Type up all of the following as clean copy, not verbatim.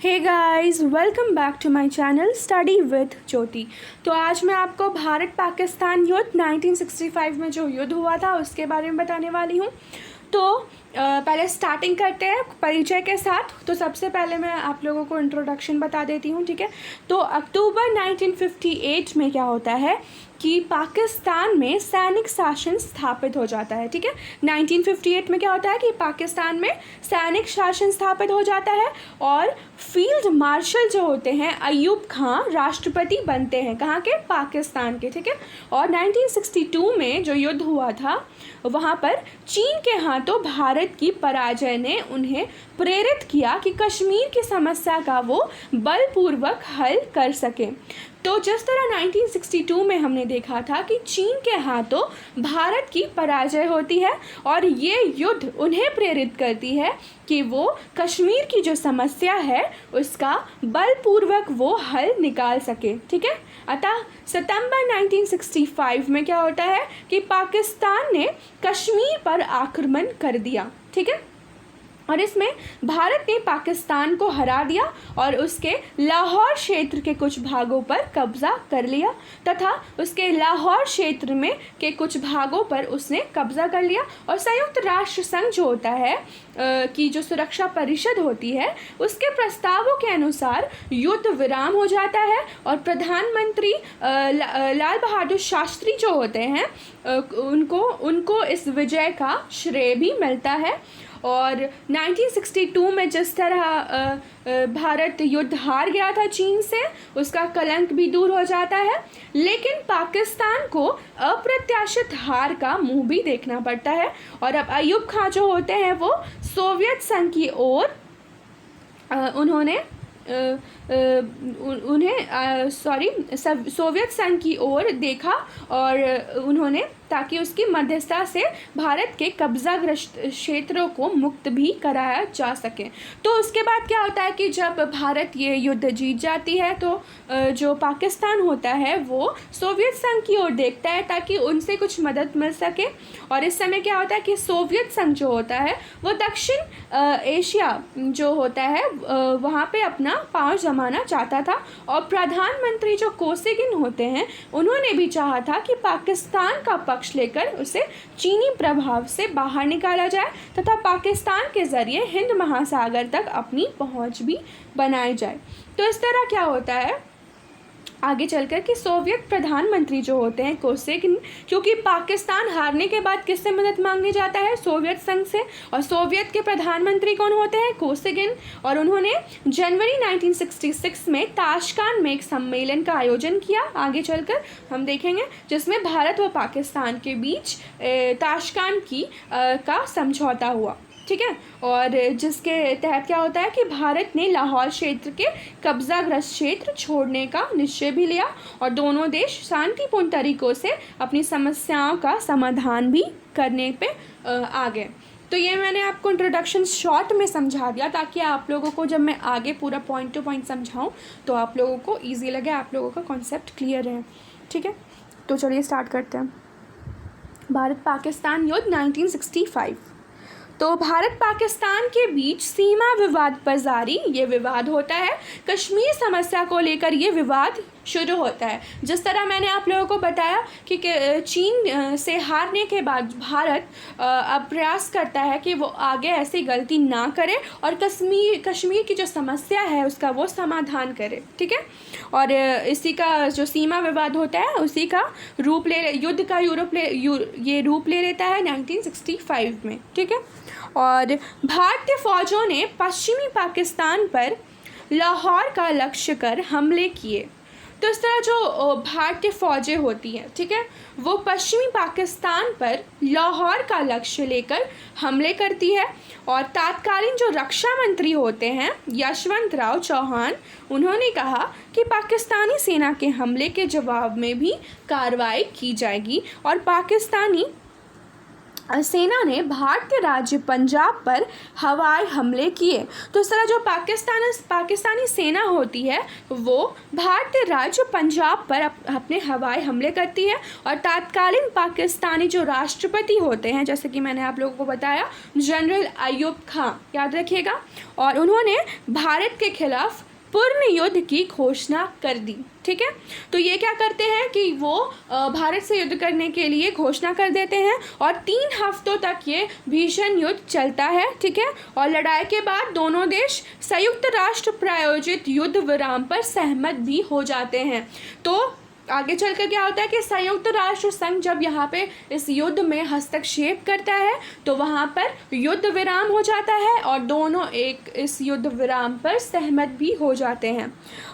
Hey guys, welcome back to my channel study with Jyoti. तो आज मैं आपको भारत पाकिस्तान युद्ध 1965 में जो युद्ध हुआ था उसके बारे में बताने वाली हूँ। तो पहले स्टार्टिंग करते हैं परिचय के साथ। तो सबसे पहले मैं आप लोगों को इंट्रोडक्शन बता देती हूँ, ठीक है। तो अक्टूबर 1958 में क्या होता है कि पाकिस्तान में सैनिक शासन स्थापित हो जाता है, ठीक है। 1958 में क्या होता है कि पाकिस्तान में सैनिक शासन स्थापित हो जाता है और फील्ड मार्शल जो होते हैं अयूब खान राष्ट्रपति बनते हैं, कहाँ के? पाकिस्तान के, ठीक है। और 1962 में जो युद्ध हुआ था वहाँ पर चीन के हाथों भारत की पराजय ने उन्हें प्रेरित किया कि कश्मीर की समस्या का वो बलपूर्वक हल कर सकें। तो जिस तरह 1962 में हमने देखा था कि चीन के हाथों भारत की पराजय होती है और ये युद्ध उन्हें प्रेरित करती है कि वो कश्मीर की जो समस्या है उसका बलपूर्वक वो हल निकाल सके, ठीक है। अतः सितंबर 1965 में क्या होता है कि पाकिस्तान ने कश्मीर पर आक्रमण कर दिया, ठीक है। और इसमें भारत ने पाकिस्तान को हरा दिया और उसके लाहौर क्षेत्र के कुछ भागों पर कब्ज़ा कर लिया तथा उसके लाहौर क्षेत्र में के कुछ भागों पर उसने कब्ज़ा कर लिया। और संयुक्त राष्ट्र संघ जो होता है की जो सुरक्षा परिषद होती है उसके प्रस्तावों के अनुसार युद्ध विराम हो जाता है और प्रधानमंत्री लाल बहादुर शास्त्री जो होते हैं उनको इस विजय का श्रेय भी मिलता है। और 1962 में जिस तरह भारत युद्ध हार गया था चीन से, उसका कलंक भी दूर हो जाता है, लेकिन पाकिस्तान को अप्रत्याशित हार का मुंह भी देखना पड़ता है। और अब अयूब खान जो होते हैं वो सोवियत संघ की ओर सोवियत संघ की ओर देखा और उन्होंने ताकि उसकी मध्यस्थता से भारत के कब्जाग्रस्त क्षेत्रों को मुक्त भी कराया जा सके। तो उसके बाद क्या होता है कि जब भारत ये युद्ध जीत जाती है तो जो पाकिस्तान होता है वो सोवियत संघ की ओर देखता है ताकि उनसे कुछ मदद मिल सके। और इस समय क्या होता है कि सोवियत संघ जो होता है वो दक्षिण एशिया जो होता है वहाँ पे अपना पाँव जमाना चाहता था। और प्रधानमंत्री जो कोसिगिन होते हैं उन्होंने भी चाहा था कि पाकिस्तान का पक्ष लेकर उसे चीनी प्रभाव से बाहर निकाला जाए तथा पाकिस्तान के ज़रिए हिंद महासागर तक अपनी पहुंच भी बनाई जाए। तो इस तरह क्या होता है आगे चलकर कि सोवियत प्रधानमंत्री जो होते हैं कोसिगिन, क्योंकि पाकिस्तान हारने के बाद किससे मदद मांगने जाता है? सोवियत संघ से। और सोवियत के प्रधानमंत्री कौन होते हैं? कोसिगिन। और उन्होंने जनवरी 1966 में ताशकंद में एक सम्मेलन का आयोजन किया, आगे चलकर हम देखेंगे, जिसमें भारत व पाकिस्तान के बीच ताशकंद का समझौता हुआ, ठीक है। और जिसके तहत क्या होता है कि भारत ने लाहौर क्षेत्र के कब्जाग्रस्त क्षेत्र छोड़ने का निश्चय भी लिया और दोनों देश शांतिपूर्ण तरीकों से अपनी समस्याओं का समाधान भी करने पे आ गए। तो ये मैंने आपको इंट्रोडक्शन शॉर्ट में समझा दिया ताकि आप लोगों को जब मैं आगे पूरा पॉइंट टू पॉइंट समझाऊँ तो आप लोगों को ईजी लगे, आप लोगों का कॉन्सेप्ट क्लियर रहे, ठीक है। तो चलिए स्टार्ट करते हैं। भारत पाकिस्तान युद्ध 1965। तो भारत पाकिस्तान के बीच सीमा विवाद पर जारी ये विवाद होता है। कश्मीर समस्या को लेकर ये विवाद शुरू होता है। जिस तरह मैंने आप लोगों को बताया कि चीन से हारने के बाद भारत अब प्रयास करता है कि वो आगे ऐसी गलती ना करे और कश्मीर की जो समस्या है उसका वो समाधान करे, ठीक है। और इसी का जो सीमा विवाद होता है उसी का युद्ध का ये रूप ले लेता है 1965 में, ठीक है। और भारतीय फौजों ने पश्चिमी पाकिस्तान पर लाहौर का लक्ष्य कर हमले किए। तो इस तरह जो भारतीय फौजें होती हैं, ठीक है, वो पश्चिमी पाकिस्तान पर लाहौर का लक्ष्य लेकर हमले करती है। और तत्कालीन जो रक्षा मंत्री होते हैं यशवंत राव चौहान, उन्होंने कहा कि पाकिस्तानी सेना के हमले के जवाब में भी कार्रवाई की जाएगी और पाकिस्तानी सेना ने भारतीय राज्य पंजाब पर हवाई हमले किए। तो इस तरह जो पाकिस्तानी सेना होती है वो भारतीय राज्य पंजाब पर अपने हवाई हमले करती है, और तत्कालीन पाकिस्तानी जो राष्ट्रपति होते हैं, जैसे कि मैंने आप लोगों को बताया, जनरल अयूब खां, याद रखिएगा, और उन्होंने भारत के खिलाफ पूर्ण युद्ध की घोषणा कर दी। ठीक है, तो ये क्या करते हैं कि वो भारत से युद्ध करने के लिए घोषणा कर देते हैं, और 3 हफ्तों तक ये भीषण युद्ध चलता है। ठीक है, और लड़ाई के बाद दोनों देश संयुक्त राष्ट्र प्रायोजित युद्ध विराम पर सहमत भी हो जाते हैं। तो आगे चलकर क्या होता है कि संयुक्त राष्ट्र संघ जब यहाँ पे इस युद्ध में हस्तक्षेप करता है तो वहाँ पर युद्ध विराम हो जाता है, और दोनों इस युद्ध विराम पर सहमत भी हो जाते हैं।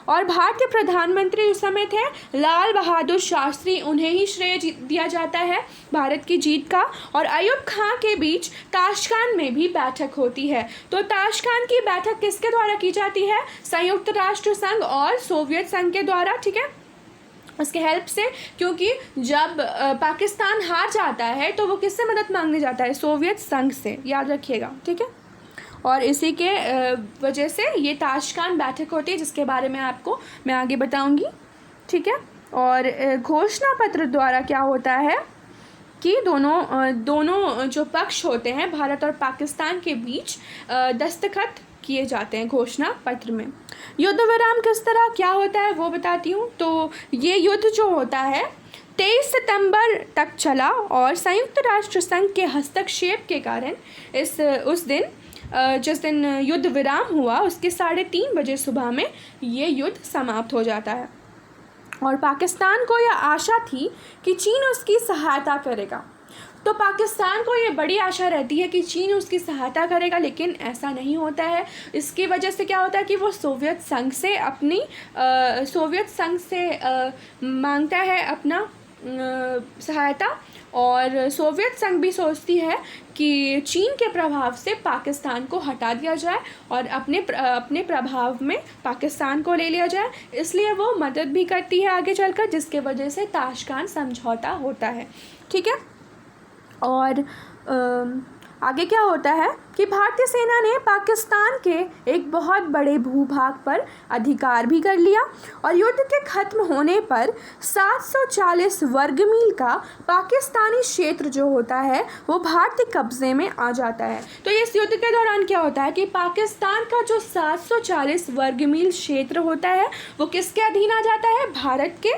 और भारतीय प्रधानमंत्री उस समय थे लाल बहादुर शास्त्री, उन्हें ही श्रेय दिया जाता है भारत की जीत का। और अयूब खां के बीच ताशकंद में भी बैठक होती है। तो ताशकंद की बैठक किसके द्वारा की जाती है? संयुक्त राष्ट्र संघ और सोवियत संघ के द्वारा। ठीक है, उसके हेल्प से, क्योंकि जब पाकिस्तान हार जाता है तो वो किससे मदद मांगने जाता है? सोवियत संघ से, याद रखिएगा। ठीक है, और इसी के वजह से ये ताशकंद बैठक होती है, जिसके बारे में आपको मैं आगे बताऊंगी। ठीक है, और घोषणा पत्र द्वारा क्या होता है कि दोनों जो पक्ष होते हैं भारत और पाकिस्तान के बीच दस्तखत किए जाते हैं घोषणा पत्र में। युद्ध विराम किस तरह क्या होता है वो बताती हूँ। तो ये युद्ध जो होता है 23 सितंबर तक चला, और संयुक्त राष्ट्र संघ के हस्तक्षेप के कारण जिस दिन युद्ध विराम हुआ उसके 3:30 बजे सुबह में ये युद्ध समाप्त हो जाता है। और पाकिस्तान को यह आशा थी कि चीन उसकी सहायता करेगा। तो पाकिस्तान को ये बड़ी आशा रहती है कि चीन उसकी सहायता करेगा, लेकिन ऐसा नहीं होता है। इसकी वजह से क्या होता है कि वो सोवियत संघ से मांगता है अपना सहायता, और सोवियत संघ भी सोचती है कि चीन के प्रभाव से पाकिस्तान को हटा दिया जाए और अपने प्रभाव में पाकिस्तान को ले लिया जाए, इसलिए वो मदद भी करती है आगे चलकर, जिसके वजह से ताशकंद समझौता होता है। ठीक है, और आगे क्या होता है कि भारतीय सेना ने पाकिस्तान के एक बहुत बड़े भूभाग पर अधिकार भी कर लिया, और युद्ध के खत्म होने पर 740 वर्ग मील का पाकिस्तानी क्षेत्र जो होता है वो भारतीय कब्जे में आ जाता है। तो इस युद्ध के दौरान क्या होता है कि पाकिस्तान का जो 740 वर्ग मील क्षेत्र होता है वो किसके अधीन आ जाता है? भारत के,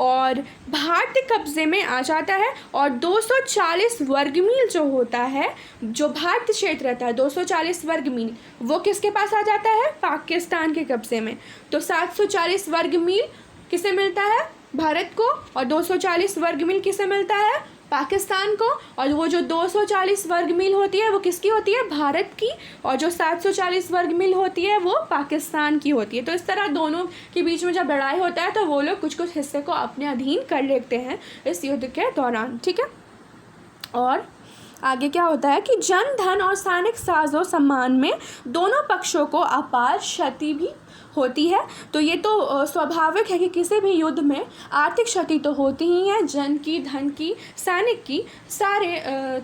और भारतीय कब्जे में आ जाता है। और 240 वर्ग मील जो होता है, जो भारतीय क्षेत्र रहता है 240 वर्ग मील, वो किसके पास आ जाता है? पाकिस्तान के कब्जे में। तो 740 वर्ग मील किसे मिलता है? भारत को, और 240 वर्ग मील किसे मिलता है? पाकिस्तान को। और वो जो 240 वर्ग मील होती है वो किसकी होती है? भारत की, और जो 740 वर्ग मील होती है वो पाकिस्तान की होती है। तो इस तरह दोनों के बीच में जब लड़ाई होता है तो वो लोग कुछ कुछ हिस्से को अपने अधीन कर लेते हैं इस युद्ध के दौरान। ठीक है, और आगे क्या होता है कि जन धन और सैनिक साजो सामान में दोनों पक्षों को अपार क्षति भी होती है। तो ये तो स्वाभाविक है कि किसी भी युद्ध में आर्थिक क्षति तो होती ही है, जन की, धन की, सैनिक की, सारे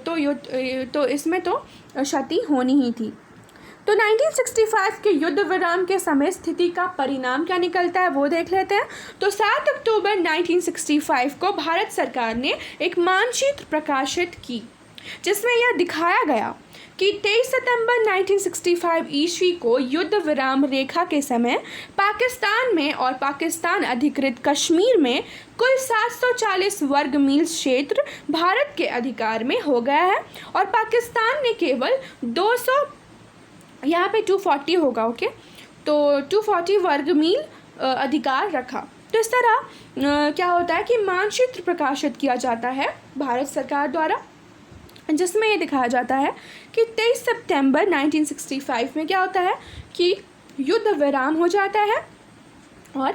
तो इसमें तो क्षति होनी ही थी। तो 1965 के युद्ध विराम के समय स्थिति का परिणाम क्या निकलता है वो देख लेते हैं। तो 7 अक्टूबर 1965 को भारत सरकार ने एक मानचित्र प्रकाशित की, जिसमें यह दिखाया गया कि 23 सितंबर 1965 ईस्वी को युद्ध विराम रेखा के समय पाकिस्तान में और पाकिस्तान अधिकृत कश्मीर में कुल 740 वर्ग मील क्षेत्र भारत के अधिकार में हो गया है, और पाकिस्तान ने केवल 200, यहाँ पे 240 होगा, ओके, तो 240 वर्ग मील अधिकार रखा। तो इस तरह क्या होता है कि मानचित्र प्रकाशित किया जाता है भारत सरकार द्वारा, जिसमें ये दिखाया जाता है कि 23 सितंबर 1965 में क्या होता है कि युद्ध विराम हो जाता है, और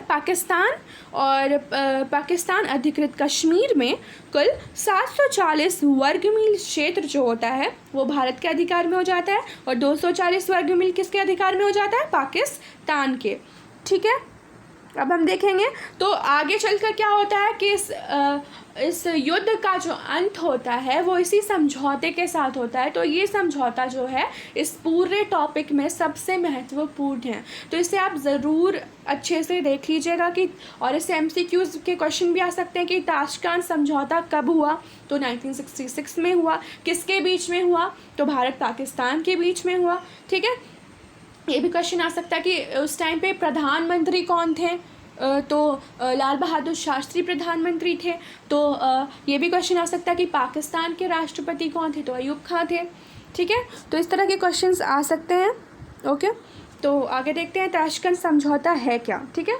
पाकिस्तान अधिकृत कश्मीर में कुल 740 वर्ग मील क्षेत्र जो होता है वो भारत के अधिकार में हो जाता है, और 240 वर्ग मील किसके अधिकार में हो जाता है? पाकिस्तान के। ठीक है, अब हम देखेंगे तो आगे चलकर क्या होता है कि इस युद्ध का जो अंत होता है वो इसी समझौते के साथ होता है। तो ये समझौता जो है इस पूरे टॉपिक में सबसे महत्वपूर्ण है, तो इसे आप ज़रूर अच्छे से देख लीजिएगा कि, और इससे MCQs के क्वेश्चन भी आ सकते हैं कि ताशकंद समझौता कब हुआ, तो 1966 में हुआ। किसके बीच में हुआ, तो भारत पाकिस्तान के बीच में हुआ। ठीक है, ये भी क्वेश्चन आ सकता है कि उस टाइम पे प्रधानमंत्री कौन थे, तो लाल बहादुर शास्त्री प्रधानमंत्री थे। तो ये भी क्वेश्चन आ सकता है कि पाकिस्तान के राष्ट्रपति कौन थे, तो अयूब खान थे। ठीक है, तो इस तरह के क्वेश्चंस आ सकते हैं। ओके, तो आगे देखते हैं ताशकंद समझौता है क्या। ठीक है,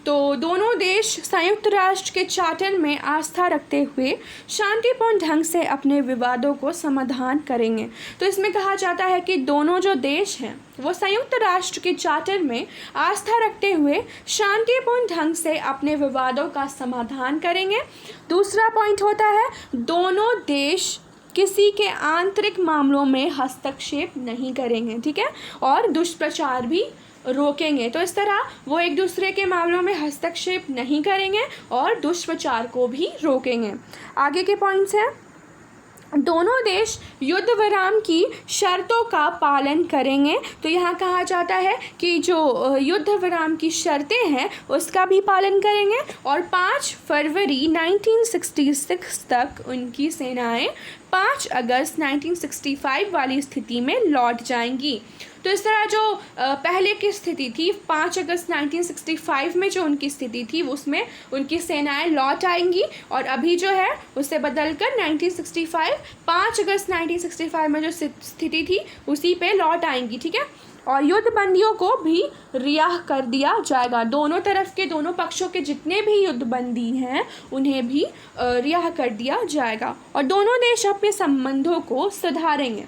तो दोनों देश संयुक्त राष्ट्र के चार्टर में आस्था रखते हुए शांतिपूर्ण ढंग से अपने विवादों को समाधान करेंगे। तो इसमें कहा जाता है कि दोनों जो देश हैं वो संयुक्त राष्ट्र के चार्टर में आस्था रखते हुए शांतिपूर्ण ढंग से अपने विवादों का समाधान करेंगे। दूसरा पॉइंट होता है दोनों देश किसी के आंतरिक मामलों में हस्तक्षेप नहीं करेंगे। ठीक है, और दुष्प्रचार भी रोकेंगे। तो इस तरह वो एक दूसरे के मामलों में हस्तक्षेप नहीं करेंगे और दुष्प्रचार को भी रोकेंगे। आगे के पॉइंट्स हैं, दोनों देश युद्ध विराम की शर्तों का पालन करेंगे। तो यहाँ कहा जाता है कि जो युद्ध विराम की शर्तें हैं उसका भी पालन करेंगे, और 5 फरवरी 1966 तक उनकी सेनाएं 5 अगस्त 1965 वाली स्थिति में लौट जाएंगी। तो इस तरह जो पहले की स्थिति थी 5 अगस्त 1965 में जो उनकी स्थिति थी उसमें उनकी सेनाएं लौट आएंगी, और अभी जो है उसे बदलकर 1965 5 अगस्त 1965 में जो स्थिति थी उसी पे लौट आएंगी। ठीक है, और युद्ध बंदियों को भी रिहा कर दिया जाएगा। दोनों तरफ के, दोनों पक्षों के जितने भी युद्ध बंदी हैं उन्हें भी रिहा कर दिया जाएगा, और दोनों देश अपने संबंधों को सुधारेंगे।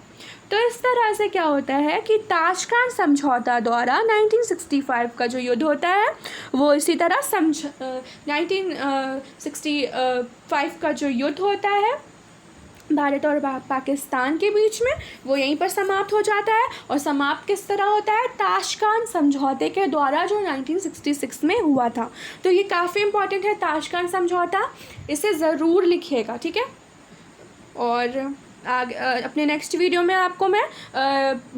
तो इस तरह से क्या होता है कि ताशकंद समझौता द्वारा 1965 का जो युद्ध होता है वो इसी तरह 1965 का जो युद्ध होता है भारत और पाकिस्तान के बीच में वो यहीं पर समाप्त हो जाता है। और समाप्त किस तरह होता है, ताशकंद समझौते के द्वारा जो 1966 में हुआ था। तो ये काफ़ी इम्पोर्टेंट है ताशकंद समझौता, इसे ज़रूर लिखिएगा। ठीक है, और अपने नेक्स्ट वीडियो में आपको मैं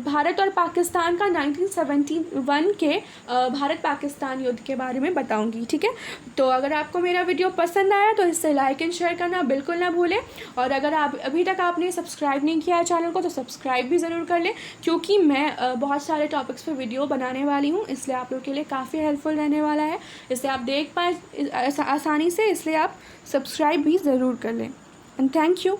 भारत और पाकिस्तान का 1971 के भारत पाकिस्तान युद्ध के बारे में बताऊंगी। ठीक है, तो अगर आपको मेरा वीडियो पसंद आया तो इसे लाइक एंड शेयर करना बिल्कुल ना भूलें, और अगर आप अभी तक आपने सब्सक्राइब नहीं किया है चैनल को तो सब्सक्राइब भी ज़रूर कर लें, क्योंकि मैं बहुत सारे टॉपिक्स पर वीडियो बनाने वाली हूँ, इसलिए आप लोग के लिए काफ़ी हेल्पफुल रहने वाला है। इसे आप देख पाएँ आसानी से, इसलिए आप सब्सक्राइब भी ज़रूर कर लें। And thank you.